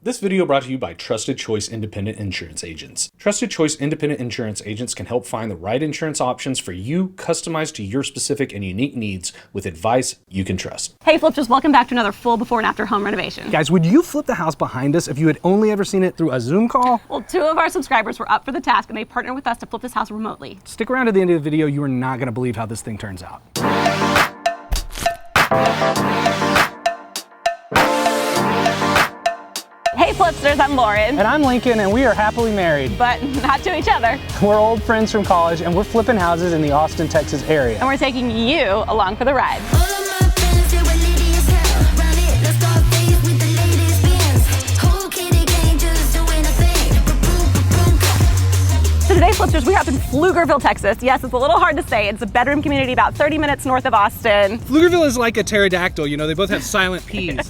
This video brought to you by Trusted Choice Independent Insurance Agents. Trusted Choice Independent Insurance Agents can help find the right insurance options for you, customized to your specific and unique needs with advice you can trust. Hey flippers, welcome back to another full before and after home renovation. Guys, would you flip the house behind us if you had only ever seen it through a Zoom call? Well, 2 of our subscribers were up for the task and they partnered with us to flip this house remotely. Stick around to the end of the video, you are not gonna believe how this thing turns out. Hey Flipsters, I'm Lauren. And I'm Lincoln, and we are happily married. But not to each other. We're old friends from college, and we're flipping houses in the Austin, Texas area. And we're taking you along for the ride. So today, Flipsters, we are up in Pflugerville, Texas. Yes, it's a little hard to say. It's a bedroom community about 30 minutes north of Austin. Pflugerville is like a pterodactyl, you know, they both have silent P's.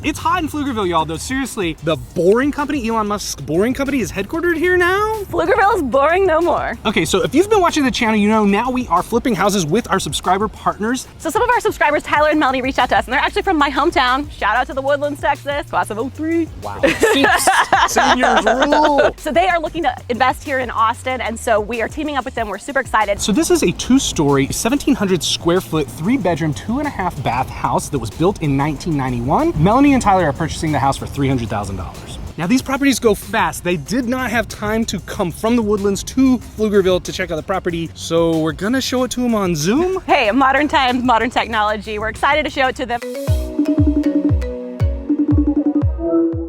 It's hot in Pflugerville, y'all, though. Seriously, the Boring Company, Elon Musk's Boring Company, is headquartered here now? Pflugerville is boring no more. Okay, so if you've been watching the channel, you know now we are flipping houses with our subscriber partners. So some of our subscribers, Tyler and Melanie, reached out to us, and they're actually from my hometown. Shout out to the Woodlands, Texas, class of 03. Wow. Seniors rule. So they are looking to invest here in Austin, and so we are teaming up with them. We're super excited. So this is a 2-story, 1,700 square foot, 3-bedroom, 2.5 bath house that was built in 1991. Melanie and Tyler are purchasing the house for $300,000. Now these properties go fast. They did not have time to come from the Woodlands to Pflugerville to check out the property, so we're gonna show it to them on Zoom. Hey, modern times, modern technology. We're excited to show it to them.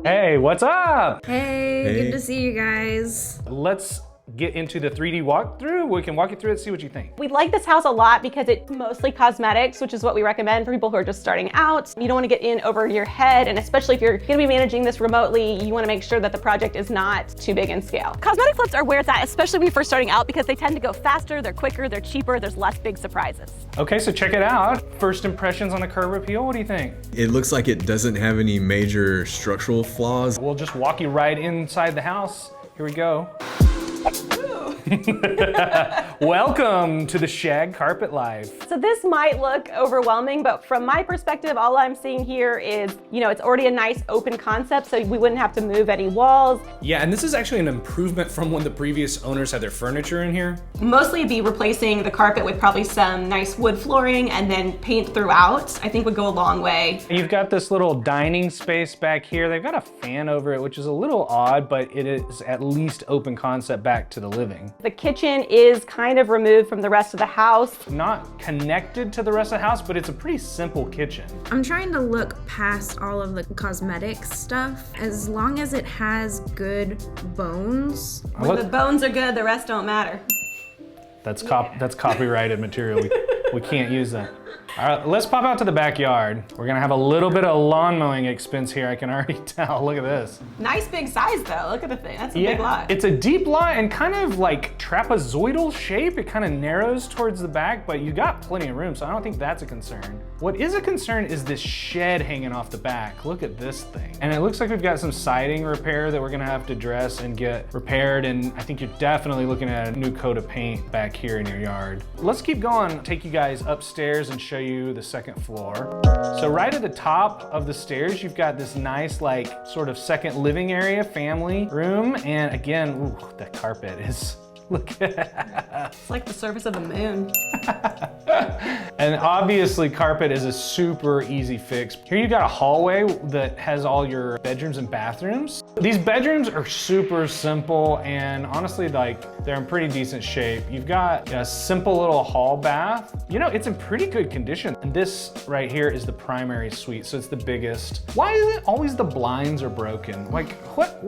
Hey, what's up? Hey, good to see you guys. Let's get into the 3D walkthrough. We can walk you through it, see what you think. We like this house a lot because it's mostly cosmetics, which is what we recommend for people who are just starting out. You don't want to get in over your head, and especially if you're going to be managing this remotely, you want to make sure that the project is not too big in scale. Cosmetic flips are where it's at, especially when you're first starting out, because they tend to go faster, they're quicker, they're cheaper, there's less big surprises. Okay, so check it out. First impressions on the curb appeal, what do you think? It looks like it doesn't have any major structural flaws. We'll just walk you right inside the house. Here we go. Welcome to the shag carpet life. So this might look overwhelming, but from my perspective, all I'm seeing here is, you know, it's already a nice open concept, so we wouldn't have to move any walls. Yeah, and this is actually an improvement from when the previous owners had their furniture in here. Mostly be replacing the carpet with probably some nice wood flooring and then paint throughout, I think would go a long way. You've got this little dining space back here. They've got a fan over it, which is a little odd, but it is at least open concept back to the living. The kitchen is kind of removed from the rest of the house. Not connected to the rest of the house, but it's a pretty simple kitchen. I'm trying to look past all of the cosmetic stuff. As long as it has good bones. When the bones are good, the rest don't matter. That's copyrighted material. We can't use that. All right, let's pop out to the backyard. We're gonna have a little bit of lawn mowing expense here, I can already tell. Look at this. Nice big size though, look at the thing, that's a big lot. It's a deep lot and kind of like trapezoidal shape. It kind of narrows towards the back, but you got plenty of room, so I don't think that's a concern. What is a concern is this shed hanging off the back. Look at this thing. And it looks like we've got some siding repair that we're gonna have to dress and get repaired, and I think you're definitely looking at a new coat of paint back here in your yard. Let's keep going, take you guys upstairs and show you the second floor. So right at the top of the stairs, you've got this nice like sort of second living area, family room. And again, ooh, the carpet is, look at It's like the surface of the moon. And obviously carpet is a super easy fix. Here you got a hallway that has all your bedrooms and bathrooms. These bedrooms are super simple and honestly like they're in pretty decent shape. You've got a simple little hall bath. You know, it's in pretty good condition. And this right here is the primary suite, so it's the biggest. Why is it always the blinds are broken? Like what?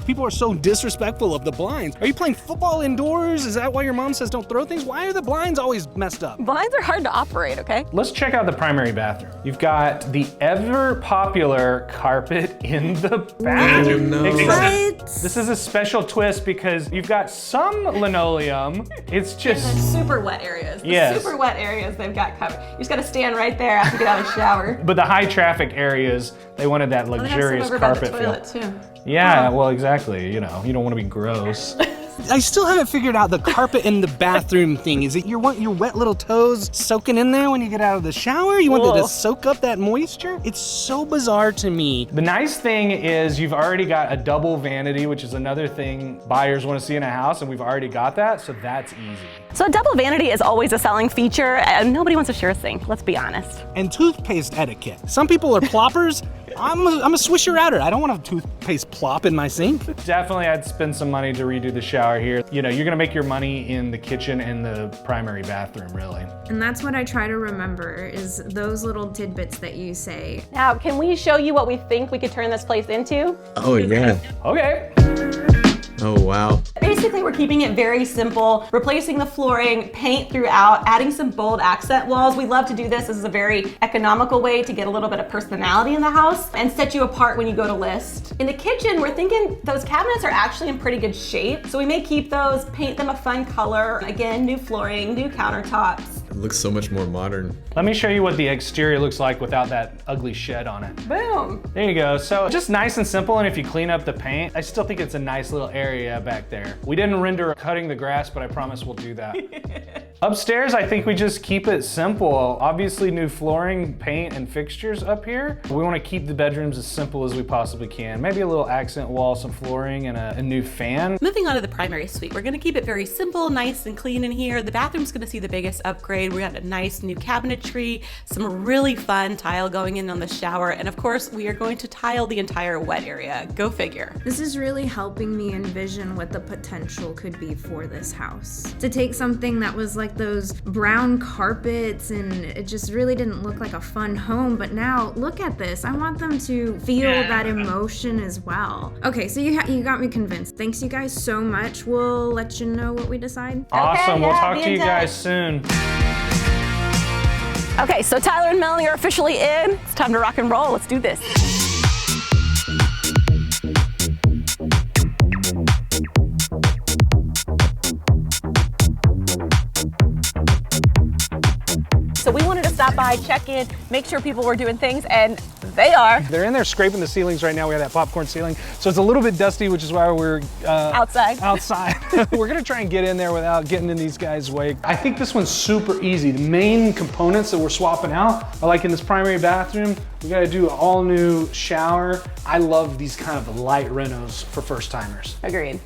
People are so disrespectful of the blinds. Are you playing football indoors? Is that why your mom says don't throw things? Why are the blinds always messed up? Blinds are hard to operate, okay? Let's check out the primary bathroom. You've got the ever popular carpet in the bathroom. No. Except this is a special twist because you've got some linoleum. It's just Super wet areas. The Yes. super wet areas they've got covered. You just gotta stand right there after you get out of the shower. But the high traffic areas, they wanted that They have some luxurious over by the carpet feel. toilet too. Yeah, well, exactly. You know, you don't want to be gross. I still haven't figured out the carpet in the bathroom thing. Is it you want your wet little toes soaking in there when you get out of the shower? You want it to soak up that moisture? It's so bizarre to me. The nice thing is you've already got a double vanity, which is another thing buyers want to see in a house, and we've already got that, so that's easy. So a double vanity is always a selling feature, and nobody wants to share a sink, let's be honest. And toothpaste etiquette. Some people are ploppers. I'm a swisher outer. I don't want a toothpaste plop in my sink. Definitely I'd spend some money to redo the shower here. You know, you're gonna make your money in the kitchen and the primary bathroom, really. And that's what I try to remember is those little tidbits that you say. Now, can we show you what we think we could turn this place into? Oh yeah. Okay. Oh wow. Basically, we're keeping it very simple, replacing the flooring, paint throughout, adding some bold accent walls. We love to do this. This is a very economical way to get a little bit of personality in the house and set you apart when you go to list. In the kitchen, we're thinking those cabinets are actually in pretty good shape. So we may keep those, paint them a fun color. Again, new flooring, new countertops. It looks so much more modern. Let me show you what the exterior looks like without that ugly shed on it. Boom. There you go. So just nice and simple, and if you clean up the paint, I still think it's a nice little area back there. We didn't render cutting the grass, but I promise we'll do that. Upstairs, I think we just keep it simple. Obviously new flooring, paint, and fixtures up here. We want to keep the bedrooms as simple as we possibly can. Maybe a little accent wall, some flooring, and a new fan. Moving on to the primary suite, we're gonna keep it very simple, nice and clean in here. The bathroom's gonna see the biggest upgrade. We got a nice new cabinetry, some really fun tile going in on the shower, and of course, we are going to tile the entire wet area. Go figure. This is really helping me envision what the potential could be for this house. To take something that was like those brown carpets and it just really didn't look like a fun home, but now look at this. I want them to feel that emotion as well. Okay, so you got me convinced. Thanks you guys so much. We'll let you know what we decide. Awesome. We'll yeah, talk be to in you touch. guys soon. Okay, so Tyler and Melanie are officially in. It's time to rock and roll. Let's do this. So we wanted to stop by, check in, make sure people were doing things, and they are. They're in there scraping the ceilings right now. We have that popcorn ceiling. So it's a little bit dusty, which is why we're Outside. We're gonna try and get in there without getting in these guys' way. I think this one's super easy. The main components that we're swapping out are like in this primary bathroom, we gotta do an all new shower. I love these kind of light renos for first timers. Agreed.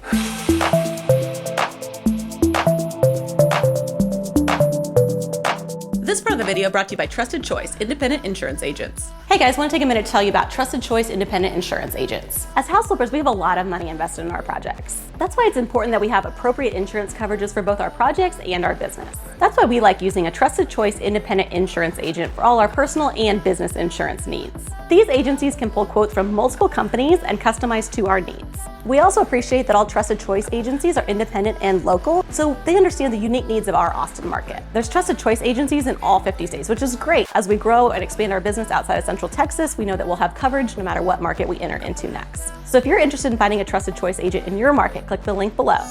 This part of the video brought to you by Trusted Choice Independent Insurance Agents. Hey guys, want to take a minute to tell you about Trusted Choice Independent Insurance Agents. As house flippers, we have a lot of money invested in our projects. That's why it's important that we have appropriate insurance coverages for both our projects and our business. That's why we like using a Trusted Choice Independent Insurance Agent for all our personal and business insurance needs. These agencies can pull quotes from multiple companies and customize to our needs. We also appreciate that all Trusted Choice agencies are independent and local, so they understand the unique needs of our Austin market. There's Trusted Choice agencies in all 50 states, which is great. As we grow and expand our business outside of Central Texas, we know that we'll have coverage no matter what market we enter into next. So if you're interested in finding a Trusted Choice agent in your market, click the link below.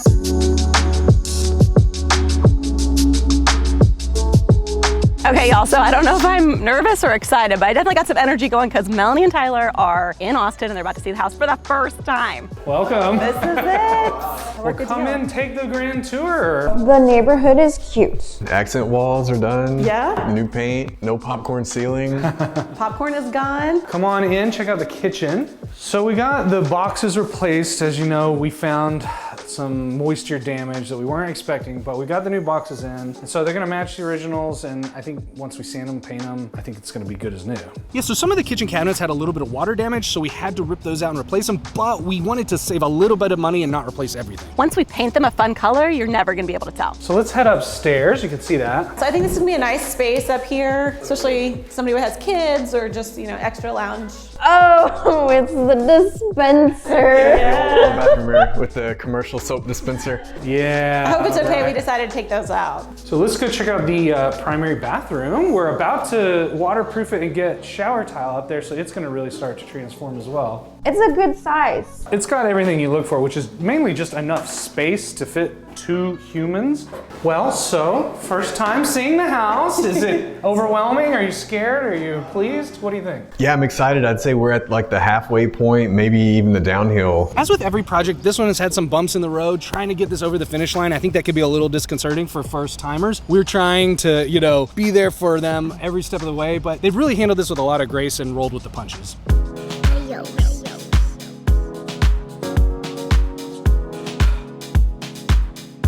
Okay, y'all, so I don't know if I'm nervous or excited, but I definitely got some energy going because Melanie and Tyler are in Austin and they're about to see the house for the first time. Welcome. This is it. Well, come in, take the grand tour. The neighborhood is cute. Accent walls are done. Yeah. New paint, no popcorn ceiling. Popcorn is gone. Come on in, check out the kitchen. So we got the boxes replaced. As you know, we found some moisture damage that we weren't expecting, but we got the new boxes in. And so they're gonna match the originals, and I think once we sand them, paint them, I think it's gonna be good as new. Yeah, so some of the kitchen cabinets had a little bit of water damage, so we had to rip those out and replace them, but we wanted to save a little bit of money and not replace everything. Once we paint them a fun color, you're never gonna be able to tell. So let's head upstairs, you can see that. So I think this is gonna be a nice space up here, especially somebody who has kids or just, extra lounge. Oh, it's the dispenser. Bathroom mirror with the commercial soap dispenser. Yeah. I hope it's okay we decided to take those out. So let's go check out the primary bathroom. We're about to waterproof it and get shower tile up there, so it's gonna really start to transform as well. It's a good size. It's got everything you look for, which is mainly just enough space to fit 2 humans. Well, so, first time seeing the house. Is it overwhelming? Are you scared? Are you pleased? What do you think? Yeah, I'm excited. I'd say we're at like the halfway point, maybe even the downhill. As with every project, this one has had some bumps in the road. Trying to get this over the finish line, I think that could be a little disconcerting for first timers. We're trying to, be there for them every step of the way, but they've really handled this with a lot of grace and rolled with the punches.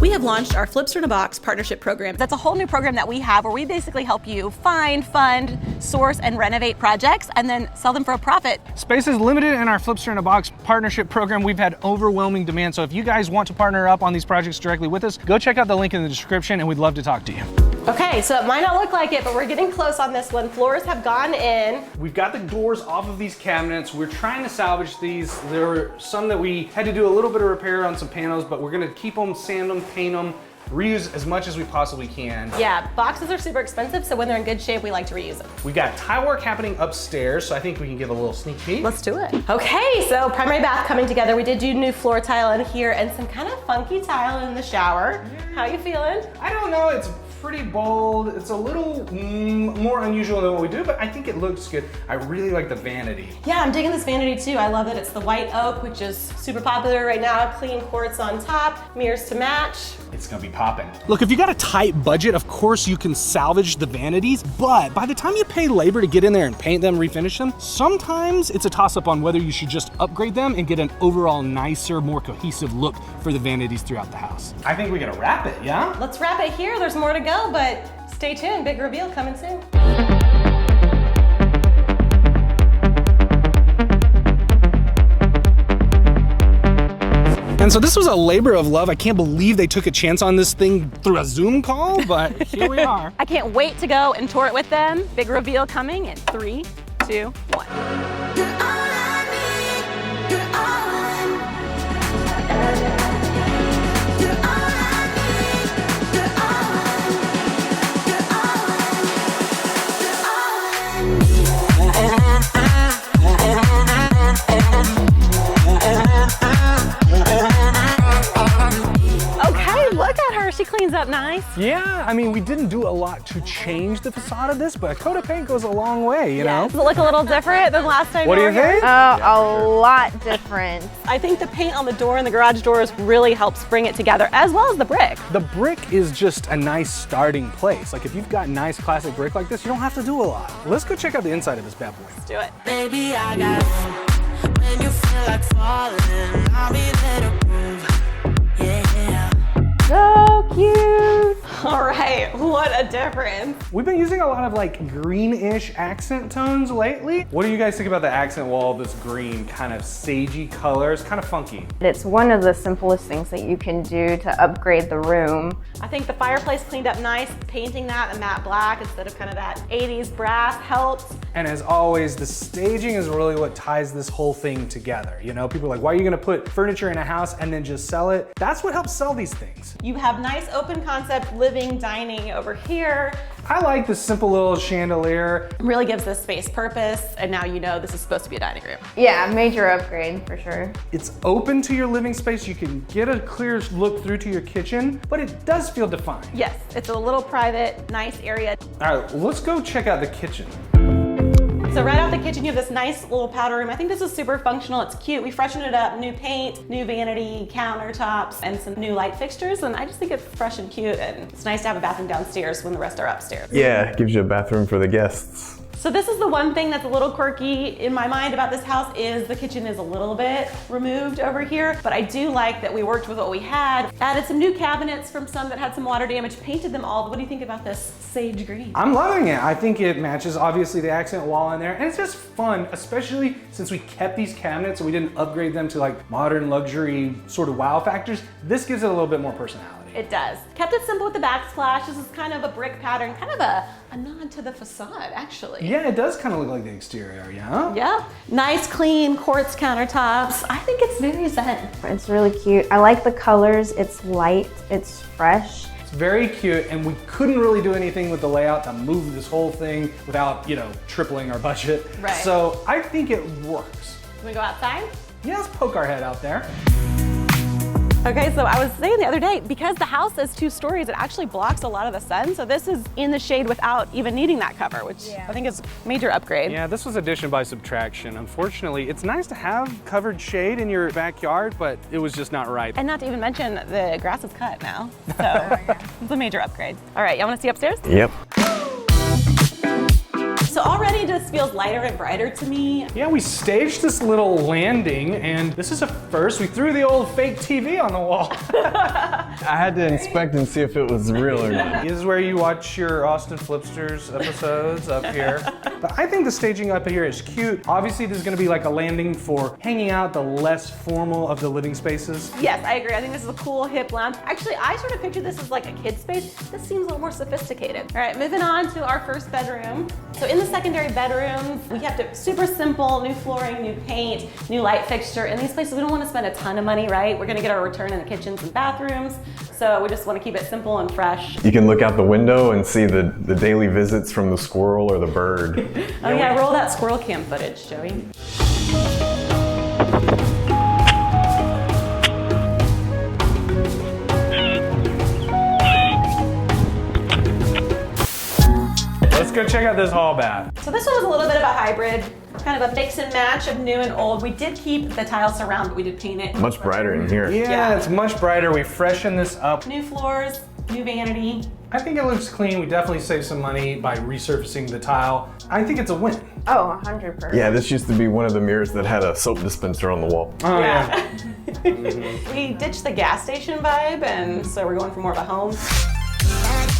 We have launched our Flips in a Box partnership program. That's a whole new program that we have where we basically help you find, fund, source, and renovate projects and then sell them for a profit. Space is limited in our Flipster in a Box partnership program. We've had overwhelming demand, so if you guys want to partner up on these projects directly with us, go check out the link in the description and we'd love to talk to you. Okay, so it might not look like it, but we're getting close on this one. Floors have gone in. We've got the doors off of these cabinets. We're trying to salvage these. There were some that we had to do a little bit of repair on some panels, but we're gonna keep them, sand them, paint them, reuse as much as we possibly can. Yeah, boxes are super expensive, so when they're in good shape, we like to reuse them. We got tile work happening upstairs, so I think we can give a little sneak peek. Let's do it. Okay, so primary bath coming together. We did do new floor tile in here and some kind of funky tile in the shower. How you feeling? I don't know, it's pretty bold. It's a little more unusual than what we do, but I think it looks good. I really like the vanity. Yeah, I'm digging this vanity too. I love that it's the white oak, which is super popular right now. Clean quartz on top, mirrors to match. It's gonna be popping. Look, if you got a tight budget, of course you can salvage the vanities, but by the time you pay labor to get in there and paint them, refinish them, sometimes it's a toss-up on whether you should just upgrade them and get an overall nicer, more cohesive look for the vanities throughout the house. I think we gotta wrap it, yeah? Let's wrap it here. There's more to go, but stay tuned. Big reveal coming soon. And so this was a labor of love. I can't believe they took a chance on this thing through a Zoom call, but here we are. I can't wait to go and tour it with them. Big reveal coming in 3, 2, 1. She cleans up nice. Yeah, I mean, we didn't do a lot to change the facade of this, but a coat of paint goes a long way, you know? Does it look a little different than last time? What do you think? A lot different. I think the paint on the door and the garage doors really helps bring it together, as well as the brick. The brick is just a nice starting place. Like if you've got nice classic brick like this, you don't have to do a lot. Let's go check out the inside of this bad boy. Let's do it. Baby, I got when you feel like falling, I'll be there to prove. Yeah. So cute. All right, what a difference. We've been using a lot of like greenish accent tones lately. What do you guys think about the accent wall, this green kind of sagey color? It's kind of funky. It's one of the simplest things that you can do to upgrade the room. I think the fireplace cleaned up nice. Painting that a matte black instead of kind of that 80s brass helped. And as always, the staging is really what ties this whole thing together. You know, people are like, why are you gonna put furniture in a house and then just sell it? That's what helps sell these things. You have nice open concept living, dining over here. I like this simple little chandelier. It really gives this space purpose, and now you know this is supposed to be a dining room. Yeah, major upgrade for sure. It's open to your living space. You can get a clear look through to your kitchen, but it does feel defined. Yes, it's a little private, nice area. All right, let's go check out the kitchen. So right out the kitchen, you have this nice little powder room. I think this is super functional. It's cute. We freshened it up. New paint, new vanity, countertops, and some new light fixtures. And I just think it's fresh and cute. And it's nice to have a bathroom downstairs when the rest are upstairs. Yeah, gives you a bathroom for the guests. So this is the one thing that's a little quirky in my mind about this house is the kitchen is a little bit removed over here, but I do like that we worked with what we had, added some new cabinets from some that had some water damage, painted them all. What do you think about this sage green? I'm loving it. I think it matches obviously the accent wall in there, and it's just fun, especially since we kept these cabinets and we didn't upgrade them to like modern luxury sort of wow factors. This gives it a little bit more personality. It does. Kept it simple with the backsplash. This is kind of a brick pattern, kind of a nod to the facade, actually. Yeah, it does kind of look like the exterior, yeah? Yeah. Nice, clean quartz countertops. I think it's very zen. It's really cute. I like the colors. It's light, it's fresh. It's very cute, and we couldn't really do anything with the layout to move this whole thing without, you know, tripling our budget. Right. So I think it works. Can we go outside? Yeah, let's poke our head out there. Okay, so I was saying the other day, because the house is 2 stories, it actually blocks a lot of the sun. So this is in the shade without even needing that cover, which I think is a major upgrade. Yeah, this was addition by subtraction. Unfortunately, it's nice to have covered shade in your backyard, but it was just not right. And not to even mention the grass is cut now. So it's a major upgrade. All right, y'all wanna see upstairs? Yep. So already this feels lighter and brighter to me. Yeah, we staged this little landing, and this is a first. We threw the old fake TV on the wall. I had to inspect and see if it was real or not. This is where you watch your Austin Flipsters episodes up here. But I think the staging up here is cute. Obviously, this is gonna be like a landing for hanging out, the less formal of the living spaces. Yes, I agree. I think this is a cool hip lounge. Actually, I sort of picture this as like a kid space. This seems a little more sophisticated. All right, moving on to our first bedroom. So in the secondary bedroom, we have to super simple, new flooring, new paint, new light fixture. In these places, we don't want to spend a ton of money, right? We're gonna get our return in the kitchens and bathrooms. So we just want to keep it simple and fresh. You can look out the window and see the daily visits from the squirrel or the bird. Oh yeah, roll that squirrel cam footage, Joey. Let's go check out this hall bath. So this one was a little bit of a hybrid, kind of a mix and match of new and old. We did keep the tile surround, but we did paint it. Much brighter in here. Yeah, it's much brighter. We freshened this up. New floors, new vanity. I think it looks clean. We definitely saved some money by resurfacing the tile. I think it's a win. Oh, 100%. Yeah, this used to be one of the mirrors that had a soap dispenser on the wall. Oh yeah. We ditched the gas station vibe, and so we're going for more of a home.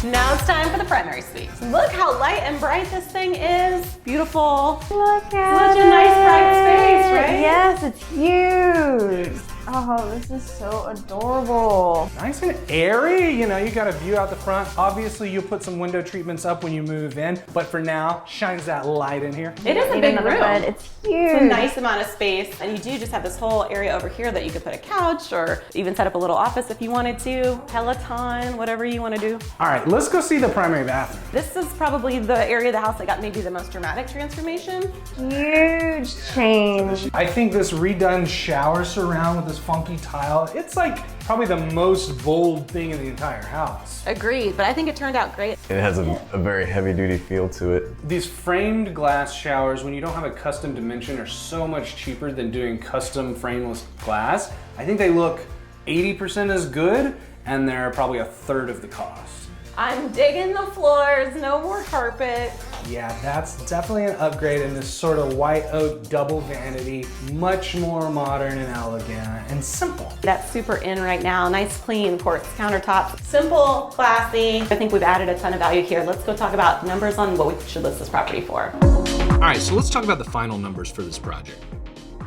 Now it's time for the primary suite. Look how light and bright this thing is. Beautiful. Look at Such a nice bright space, right? Yes, it's huge. Oh, this is so adorable. Nice and airy, you know, you got a view out the front. Obviously, you'll put some window treatments up when you move in, but for now, shines that light in here. It is a Need big another room. bed. It's huge. It's a nice amount of space, and you do just have this whole area over here that you could put a couch or even set up a little office if you wanted to. Peloton, whatever you want to do. All right, let's go see the primary bathroom. This is probably the area of the house that got maybe the most dramatic transformation. Huge change. I think this redone shower surround with this funky tile, it's like probably the most bold thing in the entire house. Agreed, but I think it turned out great. It has a very heavy duty feel to it. These framed glass showers, when you don't have a custom dimension, are so much cheaper than doing custom frameless glass. I think they look 80% as good, and they're probably a third of the cost. I'm digging the floors, no more carpet. Yeah, that's definitely an upgrade in this sort of white oak double vanity, much more modern and elegant and simple. That's super in right now. Nice clean quartz countertops. Simple, classy. I think we've added a ton of value here. Let's go talk about numbers on what we should list this property for. All right, so let's talk about the final numbers for this project.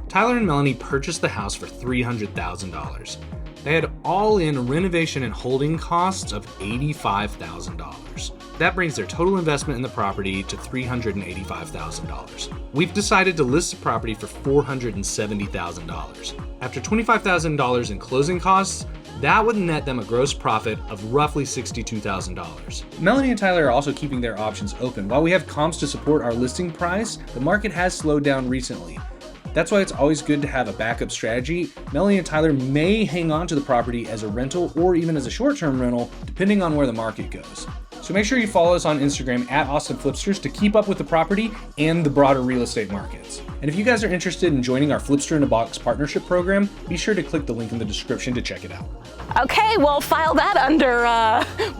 Tyler and Melanie purchased the house for $300,000. They had all-in renovation and holding costs of $85,000. That brings their total investment in the property to $385,000. We've decided to list the property for $470,000. After $25,000 in closing costs, that would net them a gross profit of roughly $62,000. Melanie and Tyler are also keeping their options open. While we have comps to support our listing price, the market has slowed down recently. That's why it's always good to have a backup strategy. Melanie and Tyler may hang on to the property as a rental or even as a short-term rental, depending on where the market goes. So make sure you follow us on Instagram at Austin Flipsters to keep up with the property and the broader real estate markets. And if you guys are interested in joining our Flipster in a Box partnership program, be sure to click the link in the description to check it out. Okay, well, file that under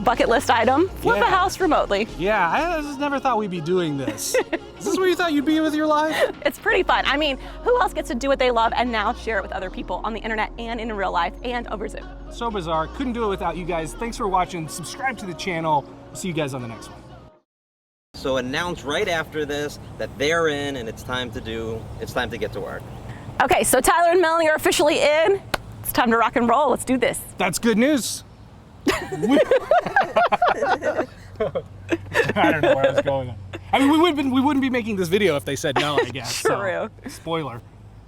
bucket list item. Flip a house remotely. Yeah, I just never thought we'd be doing this. Is this where you thought you'd be with your life? It's pretty fun. I mean, who else gets to do what they love and now share it with other people on the internet and in real life and over Zoom? So bizarre. Couldn't do it without you guys. Thanks for watching. Subscribe to the channel. See you guys on the next one. So announce right after this that they're in and it's time to get to work. Okay, so Tyler and Melanie are officially in. It's time to rock and roll. Let's do this. That's good news. I don't know where I was going. I mean, we wouldn't be making this video if they said no, I guess. True. So, spoiler.